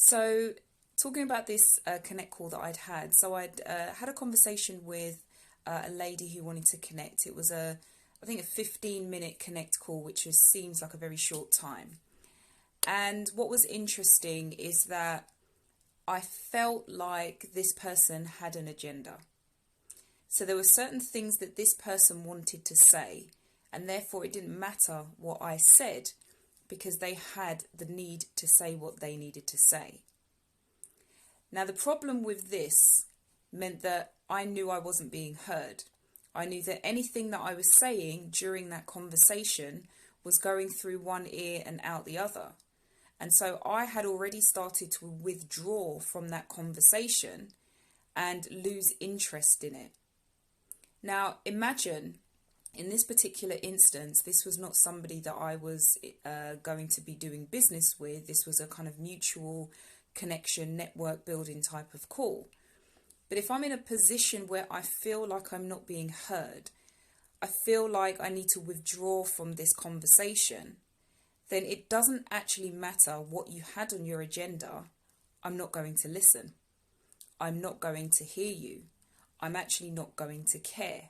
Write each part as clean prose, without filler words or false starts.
So, talking about this connect call that I'd had, so I'd had a conversation with a lady who wanted to connect. It was I think a 15-minute connect call, which seems like a very short time. And what was interesting is that I felt like this person had an agenda. So there were certain things that this person wanted to say, and therefore it didn't matter what I said because they had the need to say what they needed to say. Now, the problem with this meant that I knew I wasn't being heard. I knew that anything that I was saying during that conversation was going through one ear and out the other. And so I had already started to withdraw from that conversation and lose interest in it. Now, imagine in this particular instance, this was not somebody that I was going to be doing business with. This was a kind of mutual connection, network building type of call. But if I'm in a position where I feel like I'm not being heard, I feel like I need to withdraw from this conversation, then it doesn't actually matter what you had on your agenda. I'm not going to listen. I'm not going to hear you. I'm actually not going to care.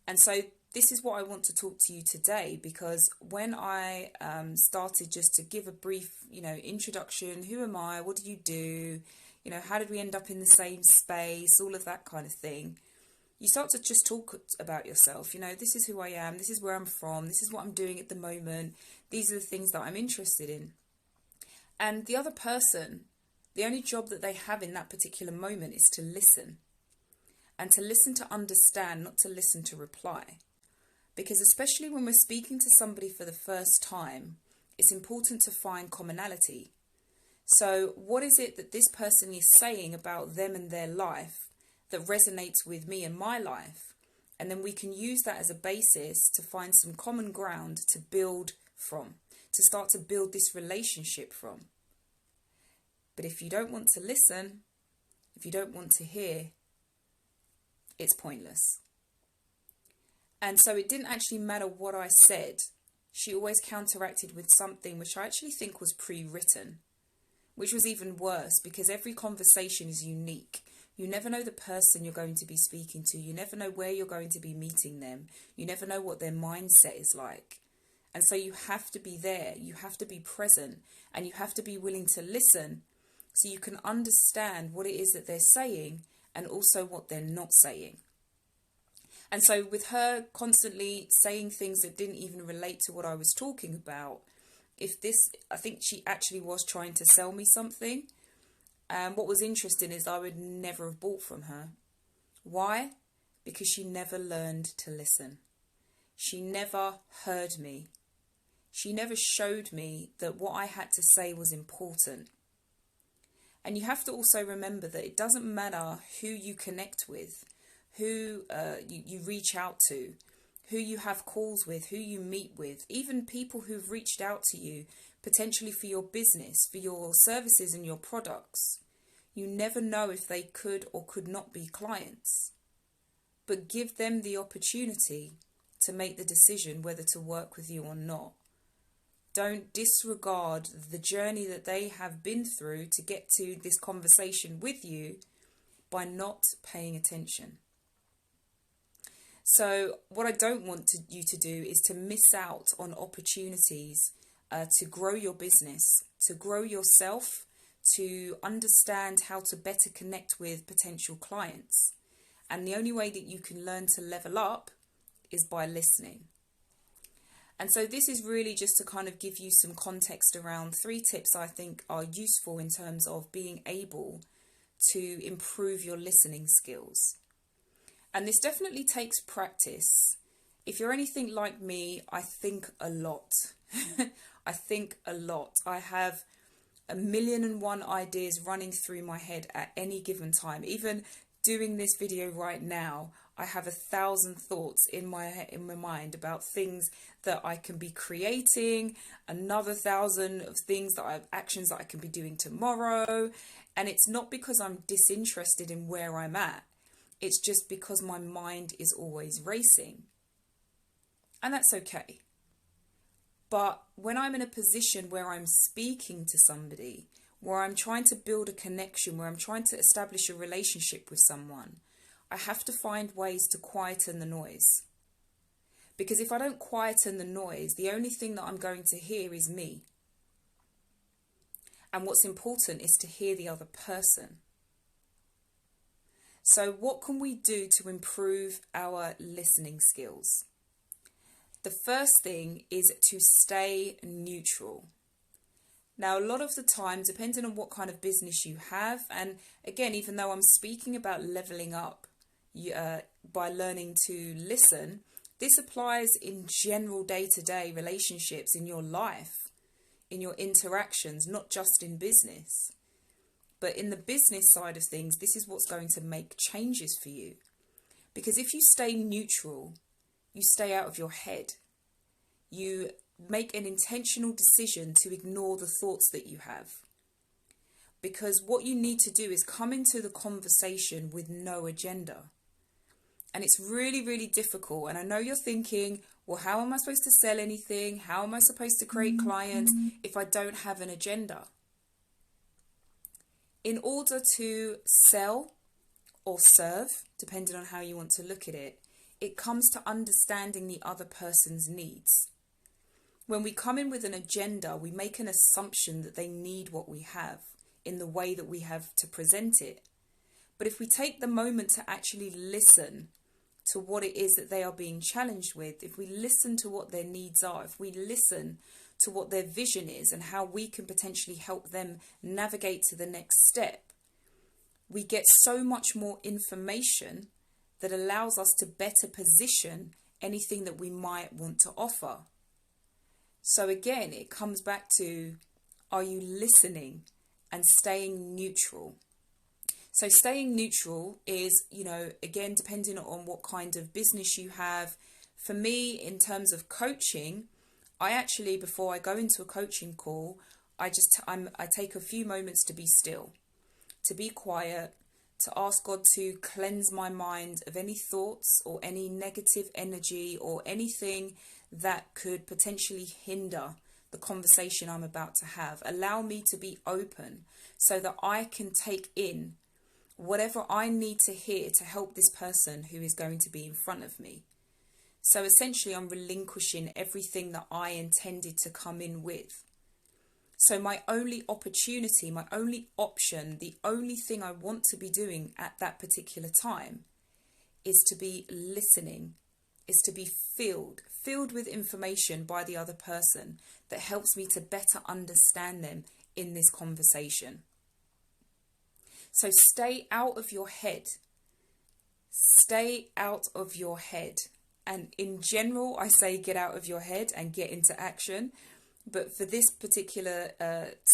And so this is what I want to talk to you today, because when I started just to give a brief, introduction, who am I? What do you do? How did we end up in the same space? All of that kind of thing. You start to just talk about yourself. This is who I am. This is where I'm from. This is what I'm doing at the moment. These are the things that I'm interested in. And the other person, the only job that they have in that particular moment is to listen. And to listen to understand, not to listen to reply. Because especially when we're speaking to somebody for the first time, it's important to find commonality. So what is it that this person is saying about them and their life that resonates with me and my life? And then we can use that as a basis to find some common ground to build from, to start to build this relationship from. But if you don't want to listen, if you don't want to hear, it's pointless. And so it didn't actually matter what I said. She always counteracted with something which I actually think was pre-written, which was even worse because every conversation is unique. You never know the person you're going to be speaking to. You never know where you're going to be meeting them. You never know what their mindset is like. And so you have to be there. You have to be present, and you have to be willing to listen so you can understand what it is that they're saying and also what they're not saying. And so with her constantly saying things that didn't even relate to what I was talking about, I think she actually was trying to sell me something. And what was interesting is I would never have bought from her. Why? Because she never learned to listen. She never heard me. She never showed me that what I had to say was important. And you have to also remember that it doesn't matter who you connect with, who you reach out to, who you have calls with, who you meet with, even people who've reached out to you potentially for your business, for your services and your products. You never know if they could or could not be clients. But give them the opportunity to make the decision whether to work with you or not. Don't disregard the journey that they have been through to get to this conversation with you by not paying attention. So what I don't want you to do is to miss out on opportunities to grow your business, to grow yourself, to understand how to better connect with potential clients. And the only way that you can learn to level up is by listening. And so this is really just to kind of give you some context around 3 tips I think are useful in terms of being able to improve your listening skills. And this definitely takes practice. If you're anything like me, I think a lot. I think a lot. I have 1,000,001 ideas running through my head at any given time. Even doing this video right now, I have 1,000 thoughts in my mind about things that I can be creating, another 1,000 of things actions that I can be doing tomorrow. And it's not because I'm disinterested in where I'm at. It's just because my mind is always racing. And that's okay. But when I'm in a position where I'm speaking to somebody, where I'm trying to build a connection, where I'm trying to establish a relationship with someone, I have to find ways to quieten the noise. Because if I don't quieten the noise, the only thing that I'm going to hear is me. And what's important is to hear the other person. So what can we do to improve our listening skills? The first thing is to stay neutral. Now, a lot of the time, depending on what kind of business you have, and again, even though I'm speaking about leveling up by learning to listen, this applies in general day-to-day relationships in your life, in your interactions, not just in business. But in the business side of things, this is what's going to make changes for you. Because if you stay neutral, you stay out of your head. You make an intentional decision to ignore the thoughts that you have. Because what you need to do is come into the conversation with no agenda. And it's really, really difficult. And I know you're thinking, well, how am I supposed to sell anything? How am I supposed to create clients if I don't have an agenda? In order to sell or serve, depending on how you want to look at it, it comes to understanding the other person's needs. When we come in with an agenda, we make an assumption that they need what we have in the way that we have to present it. But if we take the moment to actually listen to what it is that they are being challenged with, if we listen to what their needs are, if we listen to what their vision is and how we can potentially help them navigate to the next step, we get so much more information that allows us to better position anything that we might want to offer. So again, it comes back to, are you listening and staying neutral? So staying neutral is, again, depending on what kind of business you have. For me, in terms of coaching, I actually, before I go into a coaching call, I take a few moments to be still, to be quiet, to ask God to cleanse my mind of any thoughts or any negative energy or anything that could potentially hinder the conversation I'm about to have. Allow me to be open so that I can take in whatever I need to hear to help this person who is going to be in front of me. So essentially, I'm relinquishing everything that I intended to come in with. So my only opportunity, my only option, the only thing I want to be doing at that particular time is to be listening, is to be filled with information by the other person that helps me to better understand them in this conversation. So stay out of your head. Stay out of your head. And in general, I say get out of your head and get into action. But for this particular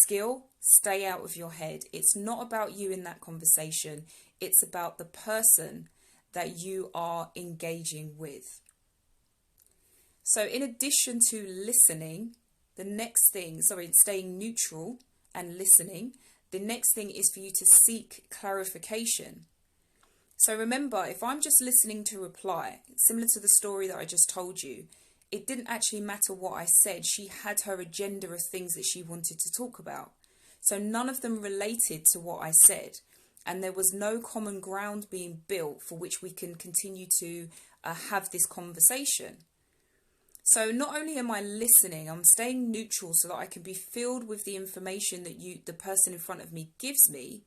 skill, stay out of your head. It's not about you in that conversation. It's about the person that you are engaging with. So in addition to listening, staying neutral and listening, the next thing is for you to seek clarification. So remember, if I'm just listening to reply, similar to the story that I just told you, it didn't actually matter what I said. She had her agenda of things that she wanted to talk about. So none of them related to what I said. And there was no common ground being built for which we can continue to have this conversation. So not only am I listening, I'm staying neutral so that I can be filled with the information that the person in front of me gives me.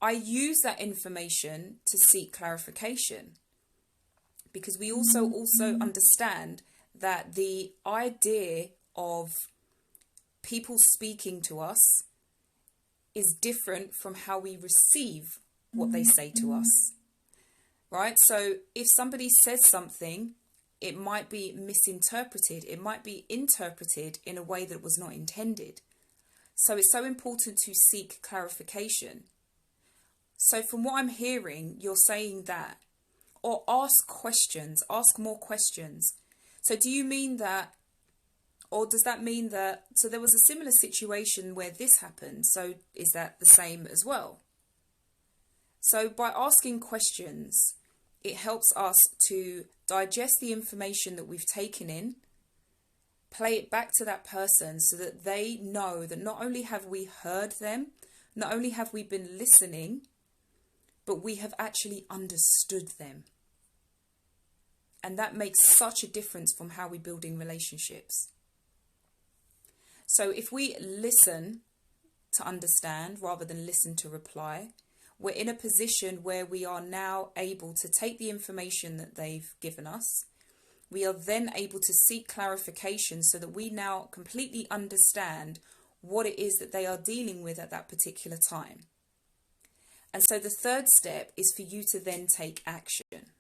I use that information to seek clarification, because we also understand that the idea of people speaking to us is different from how we receive what they say to us, right? So if somebody says something, it might be misinterpreted. It might be interpreted in a way that was not intended. So it's so important to seek clarification. So from what I'm hearing, you're saying that, or ask questions, ask more questions. So do you mean that, or does that mean that, so there was a similar situation where this happened, so is that the same as well? So by asking questions, it helps us to digest the information that we've taken in play it back to that person so that they know that not only have we heard them, not only have we been listening, but we have actually understood them. And that makes such a difference from how we're building relationships. So if we listen to understand rather than listen to reply, we're in a position where we are now able to take the information that they've given us. We are then able to seek clarification so that we now completely understand what it is that they are dealing with at that particular time. And so the third step is for you to then take action.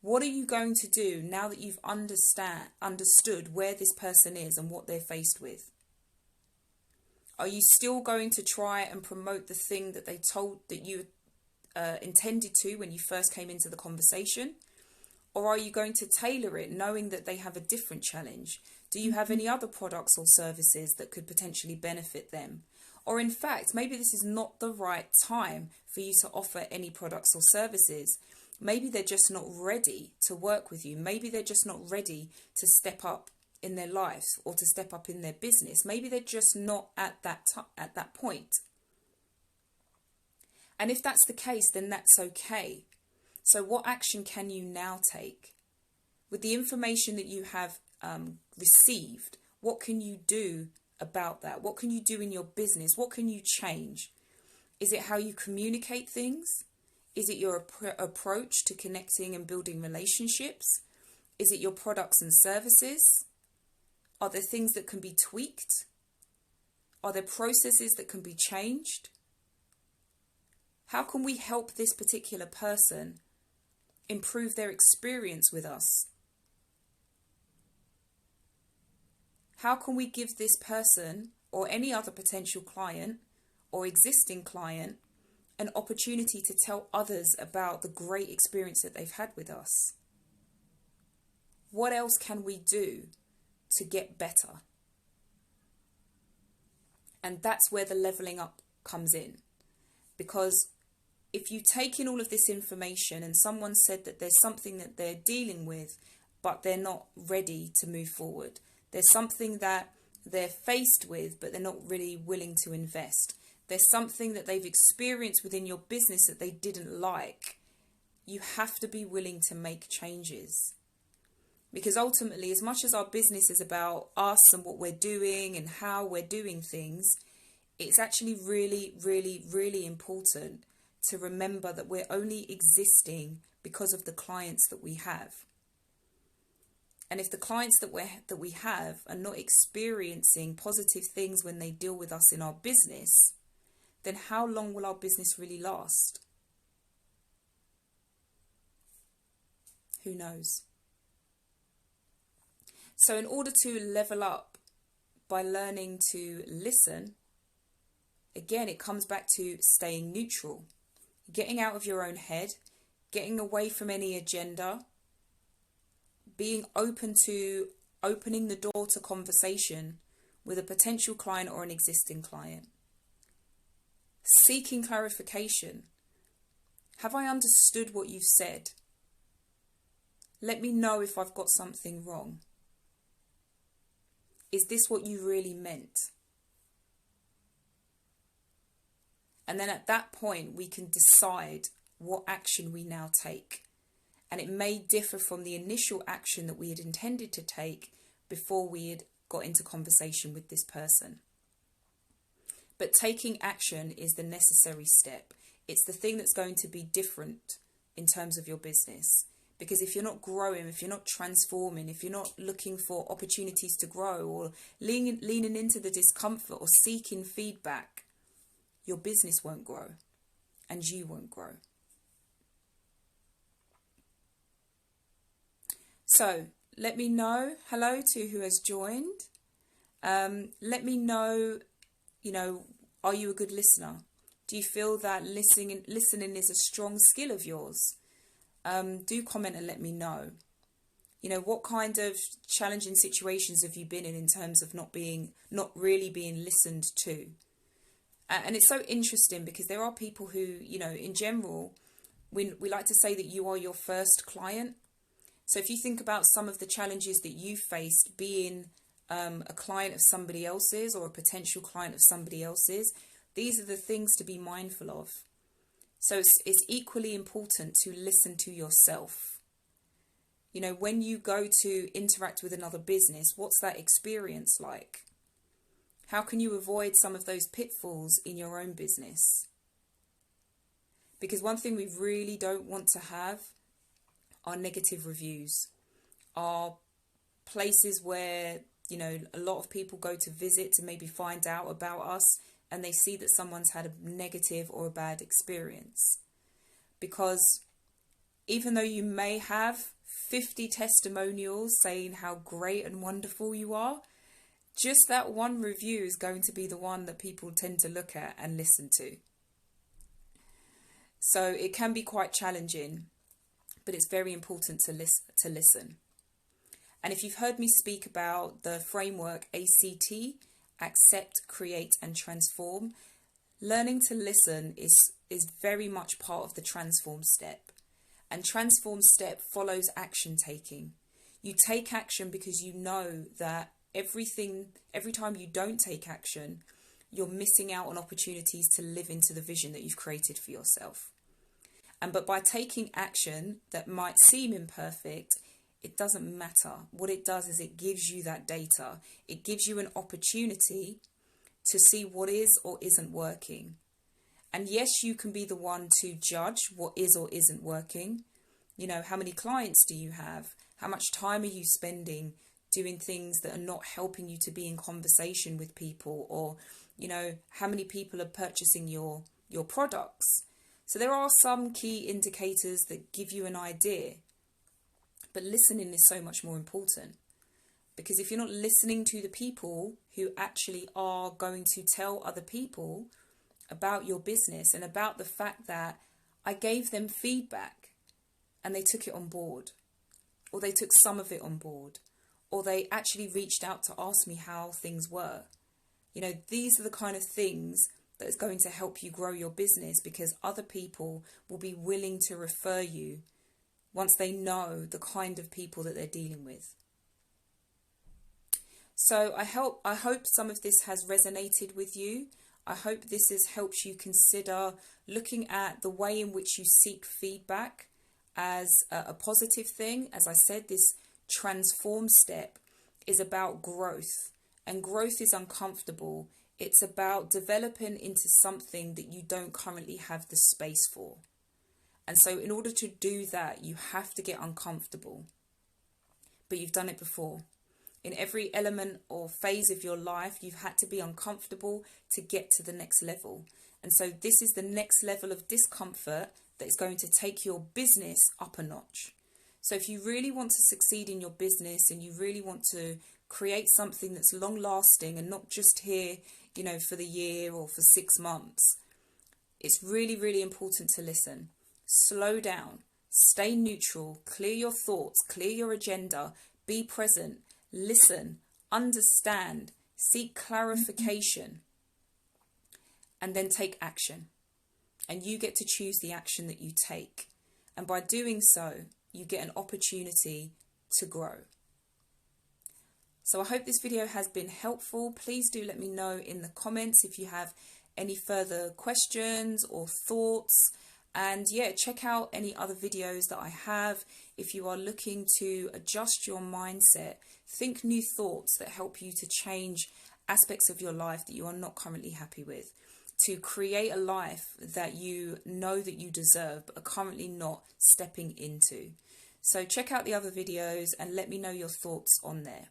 What are you going to do now that you've understood where this person is and what they're faced with? Are you still going to try and promote the thing that they told that you intended to when you first came into the conversation? Or are you going to tailor it knowing that they have a different challenge? Do you have any other products or services that could potentially benefit them? Or in fact, maybe this is not the right time for you to offer any products or services. Maybe they're just not ready to work with you. Maybe they're just not ready to step up in their life or to step up in their business. Maybe they're just not at that point. And if that's the case, then that's okay. So what action can you now take? With the information that you have received, what can you do about that? What can you do in your business? What can you change? Is it how you communicate things? Is it your approach to connecting and building relationships? Is it your products and services? Are there things that can be tweaked? Are there processes that can be changed? How can we help this particular person improve their experience with us? How can we give this person or any other potential client or existing client an opportunity to tell others about the great experience that they've had with us? What else can we do to get better? And that's where the leveling up comes in. Because if you take in all of this information and someone said that there's something that they're dealing with, but they're not ready to move forward, there's something that they're faced with, but they're not really willing to invest, there's something that they've experienced within your business that they didn't like, you have to be willing to make changes. Because ultimately, as much as our business is about us and what we're doing and how we're doing things, it's actually really, really, really important to remember that we're only existing because of the clients that we have. And if the clients that we have are not experiencing positive things when they deal with us in our business, then how long will our business really last? Who knows? So in order to level up by learning to listen, again, it comes back to staying neutral, getting out of your own head, getting away from any agenda, being open to opening the door to conversation with a potential client or an existing client. Seeking clarification. Have I understood what you've said? Let me know if I've got something wrong. Is this what you really meant? And then at that point, we can decide what action we now take. And it may differ from the initial action that we had intended to take before we had got into conversation with this person. But taking action is the necessary step. It's the thing that's going to be different in terms of your business. Because if you're not growing, if you're not transforming, if you're not looking for opportunities to grow or leaning into the discomfort or seeking feedback, your business won't grow and you won't grow. So let me know. Hello to who has joined. Let me know, are you a good listener? Do you feel that listening is a strong skill of yours? Do comment and let me know. What kind of challenging situations have you been in terms of not really being listened to? And it's so interesting because there are people who, in general, we like to say that you are your first client. So if you think about some of the challenges that you faced being a client of somebody else's or a potential client of somebody else's. These are the things to be mindful of. So it's equally important to listen to yourself. You know, when you go to interact with another business, what's that experience like? How can you avoid some of those pitfalls in your own business? Because one thing we really don't want to have are negative reviews, are places where, you know, a lot of people go to visit to maybe find out about us, and they see that someone's had a negative or a bad experience. Because even though you may have 50 testimonials saying how great and wonderful you are, just that one review is going to be the one that people tend to look at and listen to. So it can be quite challenging, but it's very important to listen. And if you've heard me speak about the framework ACT, Accept, Create and Transform, learning to listen is very much part of the transform step. And transform step follows action taking. You take action because you know that every time you don't take action, you're missing out on opportunities to live into the vision that you've created for yourself. But by taking action that might seem imperfect, it doesn't matter. What it does is it gives you that data. It gives you an opportunity to see what is or isn't working. And yes, you can be the one to judge what is or isn't working. You know, how many clients do you have? How much time are you spending doing things that are not helping you to be in conversation with people? Or, you know, how many people are purchasing your products? So there are some key indicators that give you an idea. But listening is so much more important. Because if you're not listening to the people who actually are going to tell other people about your business and about the fact that I gave them feedback and they took it on board, or they took some of it on board, or they actually reached out to ask me how things were. You know, these are the kind of things that is going to help you grow your business, because other people will be willing to refer you once they know the kind of people that they're dealing with. So I hope some of this has resonated with you. I hope this has helped you consider looking at the way in which you seek feedback as a positive thing. As I said, this transform step is about growth, and growth is uncomfortable. It's about developing into something that you don't currently have the space for. And so in order to do that, you have to get uncomfortable. But you've done it before. In every element or phase of your life, you've had to be uncomfortable to get to the next level. And so this is the next level of discomfort that is going to take your business up a notch. So if you really want to succeed in your business and you really want to create something that's long lasting and not just here, you know, for the year or for 6 months, it's really, really important to listen. Slow down, stay neutral, clear your thoughts, clear your agenda, be present, listen, understand, seek clarification, and then take action. And you get to choose the action that you take. And by doing so, you get an opportunity to grow. So I hope this video has been helpful. Please do let me know in the comments if you have any further questions or thoughts. And yeah, check out any other videos that I have. If you are looking to adjust your mindset, think new thoughts that help you to change aspects of your life that you are not currently happy with, to create a life that you know that you deserve but are currently not stepping into. So check out the other videos and let me know your thoughts on there.